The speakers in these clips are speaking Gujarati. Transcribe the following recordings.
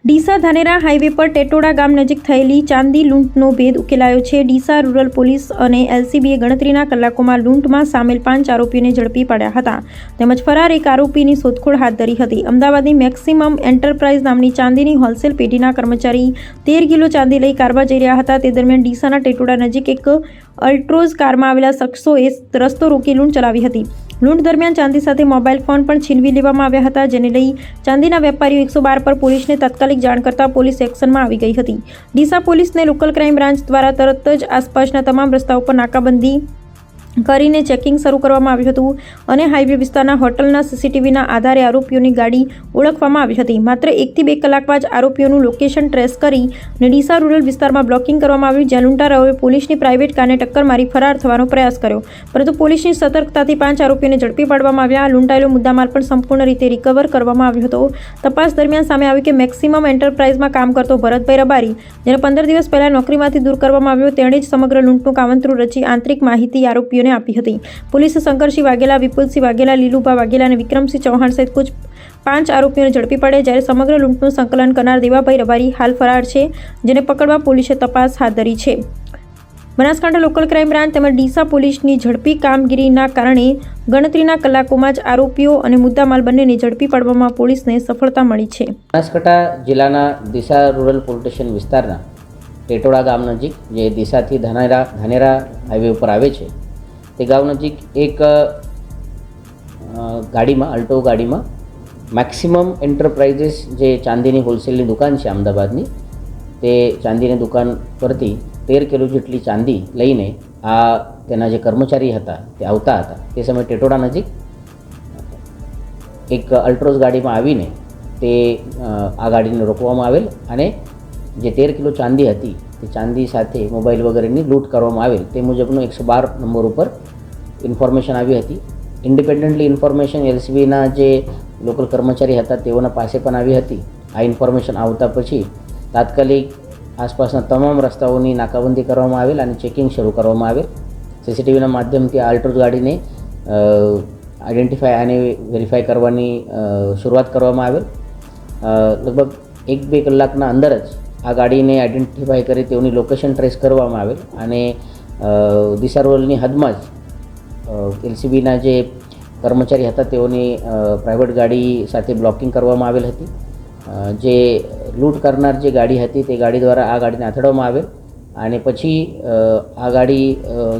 ડીસા ધાનેરા હાઈવે પર ટેટોડા ગામ નજીક થયેલી ચાંદી લૂંટનો ભેદ ઉકેલાયો છે। ડીસા રૂરલ પોલીસ અને એલસીબીએ ગણતરીના કલાકોમાં લૂંટમાં સામેલ 5 આરોપીઓને ઝડપી પાડ્યા હતા તેમજ ફરાર એક આરોપીની શોધખોળ હાથ ધરી હતી। અમદાવાદની મેક્સિમમ એન્ટરપ્રાઇઝ નામની ચાંદીની હોલસેલ પેઢીના કર્મચારી 13 કિલો ચાંદી લઈ કારવા જઈ રહ્યા હતા। તે દરમિયાન ડીસાના ટેટોડા નજીક એક અલ્ટ્રોઝ કારમાં આવેલા શખ્સોએ રસ્તો રોકી લૂંટ ચલાવી હતી। લૂંટ દરમિયાન ચાંદી સાથે મોબાઈલ ફોન પણ છીનવી લેવામાં આવ્યા હતા, જેને લઈ ચાંદીના વેપારીઓ 112 પર પોલીસને તાત્કાલિક જાણ કરતા પોલીસ એક્શનમાં આવી ગઈ હતી। ડીસા પોલીસને લોકલ ક્રાઇમ બ્રાન્ચ દ્વારા તરત જ આસપાસના તમામ રસ્તાઓ પર નાકાબંધી કરીને ચેકિંગ શરૂ કરવામાં આવ્યું હતું અને હાઈવે વિસ્તારના હોટલના સીસીટીવીના આધારે આરોપીઓની ગાડી ઓળખવામાં આવી હતી। માત્ર 1 થી 2 કલાક બાદ આરોપીઓનું લોકેશન ટ્રેસ કરી ડીસા રૂરલ વિસ્તારમાં બ્લોકિંગ કરવામાં આવ્યું, જ્યાં લૂંટારાઓએ પોલીસની પ્રાઇવેટ કારને ટક્કર મારી ફરાર થવાનો પ્રયાસ કર્યો, પરંતુ પોલીસની સતર્કતાથી 5 આરોપીઓને ઝડપી પાડવામાં આવ્યા। લૂંટાયેલો મુદ્દામાલ પણ સંપૂર્ણ રીતે રિકવર કરવામાં આવ્યો હતો। તપાસ દરમિયાન સામે આવ્યું કે મેક્સિમમ એન્ટરપ્રાઇઝમાં કામ કરતો ભરતભાઈ રબારી, જેને 15 દિવસ પહેલા નોકરીમાંથી દૂર કરવામાં આવ્યો, તેણે જ સમગ્ર લૂંટનું કાવતરું રચી આંતરિક માહિતી આરોપીઓ આપી હતી। પોલીસે શંકરસિંહ વાઘેલા, વિપુલસિંહ વાઘેલા, લીલુભા વાઘેલા અને વિક્રમસિંહ ચૌહાણ સહિત કુલ 5 આરોપીઓને ઝડપી પાડ્યા, જ્યારે સમગ્ર લૂંટનું સંકલન કરનાર દેવાભાઈ રબારી હાલ ફરાર છે, જેને પકડવા પોલીસે તપાસ હાથ ધરી છે। બનાસકાંઠા લોકલ ક્રાઇમ બ્રાન્ચ તેમજ ડીસા પોલીસની ઝડપી કામગીરીના કારણે ગણતરીના કલાકોમાં જ આરોપીઓ અને મુદ્દામાલ બંનેને ઝડપી પાડવામાં પોલીસને સફળતા મળી છે। બનાસકાંઠા જિલ્લાના ડીસા રૂરલ પોલીસ સ્ટેશન વિસ્તારના ટેટોડા ગામ નજીક, જે ડીસાથી ધાનેરા હાઈવે ઉપર આવે છે, તે ગામ નજીક એક ગાડીમાં, અલ્ટો ગાડીમાં મેક્સિમમ એન્ટરપ્રાઇઝીસ, જે ચાંદીની હોલસેલની દુકાન છે અમદાવાદની, તે ચાંદીની દુકાન પરથી 13 કિલો જેટલી ચાંદી લઈને તેના જે કર્મચારી હતા તે આવતા હતા। તે સમયે ટેટોડા નજીક એક અલ્ટ્રોઝ ગાડીમાં આવીને તે આ ગાડીને રોકવામાં આવેલ અને જે 13 કિલો ચાંદી હતી તે ચાંદી સાથે મોબાઈલ વગેરેની લૂંટ કરવામાં આવેલ, તે મુજબનો 112 નંબર ઉપર ઇન્ફોર્મેશન આવી હતી। ઇન્ડિપેન્ડન્ટલી ઇન્ફોર્મેશન એલસીબીના જે લોકલ કર્મચારી હતા તેઓના પાસે પણ આવી હતી। આ ઇન્ફોર્મેશન આવતા પછી તાત્કાલિક આસપાસના તમામ રસ્તાઓની નાકાબંધી કરવામાં આવેલ અને ચેકિંગ શરૂ કરવામાં આવેલ। સીસીટીવીના માધ્યમથી આ અલ્ટ્રોઝ ગાડીને આઈડેન્ટિફાય અને વેરીફાઈ કરવાની શરૂઆત કરવામાં આવેલ। લગભગ 1-2 કલાકના અંદર જ આ ગાડીને આઈડેન્ટિફાઈ કરી તેઓની લોકેશન ટ્રેસ કરવામાં આવેલ અને ડીસા રૂરલની હદમાં જ એલસીબીના જે કર્મચારી હતા તેઓની પ્રાઇવેટ ગાડી સાથે બ્લોકિંગ કરવામાં આવેલ હતી। જે લૂંટ કરનાર જે ગાડી હતી તે ગાડી દ્વારા આ ગાડીને અથડાવવામાં આવેલ અને પછી આ ગાડી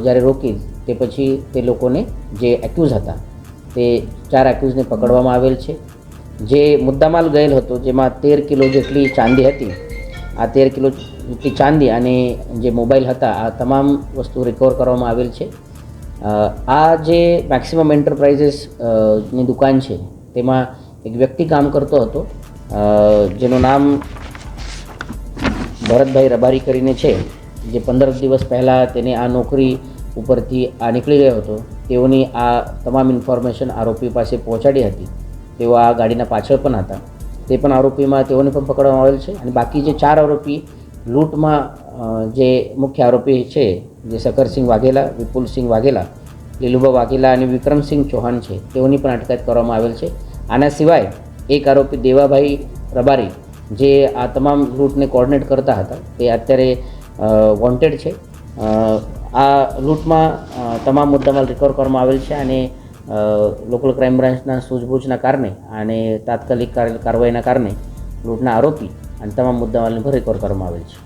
જ્યારે રોકી તે પછી તે લોકોને જે એક્યુઝ હતા તે 4 એક્યુઝને પકડવામાં આવેલ છે। જે મુદ્દામાલ ગયેલ હતો, જેમાં 13 કિલો જેટલી ચાંદી હતી, આ 13 કિલો જેટલી ચાંદી અને જે મોબાઈલ હતા, આ તમામ વસ્તુ રિકવર કરવામાં આવેલ છે। આ જે મેક્સિમમ એન્ટરપ્રાઇઝીસ ની દુકાન છે તેમાં એક વ્યક્તિ કામ કરતો હતો, જેનું નામ ભરતભાઈ રબારી કરીને છે, જે 15 દિવસ પહેલાં તેને આ નોકરી ઉપરથી નીકળી ગયો હતો। તેઓની આ તમામ ઇન્ફોર્મેશન આરોપી પાસે પહોંચાડી હતી। તેઓ આ ગાડીના પાછળ પણ હતા, તે પણ આરોપીમાં તેઓને પણ પકડવામાં આવેલ છે અને બાકી જે 4 આરોપી લૂંટમાં જે મુખ્ય આરોપી છે, જે શકરસિંહ વાઘેલા, વિપુલસિંહ વાઘેલા, લીલુભા વાઘેલા અને વિક્રમસિંહ ચૌહાણ છે, તેઓની પણ અટકાયત કરવામાં આવેલ છે। આના સિવાય એક આરોપી દેવાભાઈ રબારી, જે આ તમામ લૂંટને કોર્ડિનેટ કરતા હતા, તે અત્યારે વોન્ટેડ છે। આ લૂંટમાં તમામ મુદ્દામાલ રિકવર કરવામાં આવેલ છે અને લોકલ ક્રાઇમ બ્રાન્ચના સૂઝબૂછના કારણે અને તાત્કાલિક કાર્યવાહીના કારણે લૂંટના આરોપી અને તમામ મુદ્દામાલને રિકવર કરવામાં આવેલ છે।